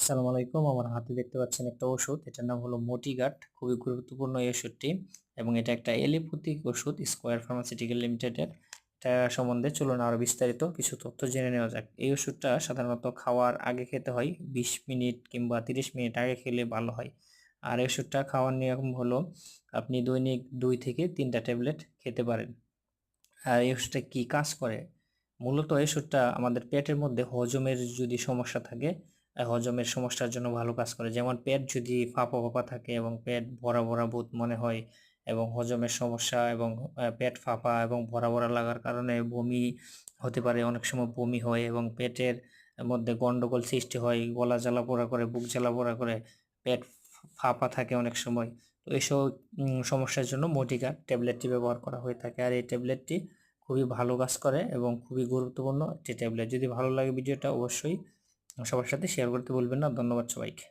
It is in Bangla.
আসসালামু আলাইকুম। আমার হাতে দেখতে পাচ্ছেন একটা ওষুধ, এটার নাম হলো মোটিগার্ড। খুবই গুরুত্বপূর্ণ এই ওষুধটি এবং এটা একটা এলোপ্যাথিক ওষুধ স্কয়ার ফার্মাসিউটিক্যাল লিমিটেডের। এটা সম্বন্ধে চলুন আরো বিস্তারিত কিছু তথ্য জেনে নেওয়া যাক। এই ওষুধটা সাধারণত খাওয়ার আগে খেতে হয়, 20 মিনিট কিংবা 30 মিনিট আগে খেলে ভালো হয়। আর এই ওষুধটা খাওয়ার নিয়ম হলো আপনি দৈনিক 2 থেকে 3টা ট্যাবলেট খেতে পারেন। আর এই ওষুধটা কি কাজ করে? মূলত এই ওষুধটা আমাদের পেটের মধ্যে হজমের যদি সমস্যা থাকে, হজমের সমস্যার জন্য ভালো কাজ করে। যেমন পেট যদি ফাঁপা ফাঁপা থাকে এবং পেট ভরা ভরা বোধ মনে হয় এবং হজমের সমস্যা এবং পেট ফাঁপা এবং ভরা ভরা লাগার কারণে বমি হতে পারে, অনেক সময় বমি হয় এবং পেটের মধ্যে গন্ডগোল সৃষ্টি হয়, গলা জ্বালা পোড়া করে, বুক জ্বালা পোড়া করে, পেট ফাঁপা থাকে অনেক সময়। তো এইসব সমস্যার জন্য মোটিগার্ড ট্যাবলেটটি ব্যবহার করা হয়ে থাকে। আর এই ট্যাবলেটটি খুবই ভালো কাজ করে এবং খুবই গুরুত্বপূর্ণ একটি ট্যাবলেট। যদি ভালো লাগে ভিডিওটা অবশ্যই সবার সাথে শেয়ার করতে ভুলবেন না। ধন্যবাদ সবাইকে।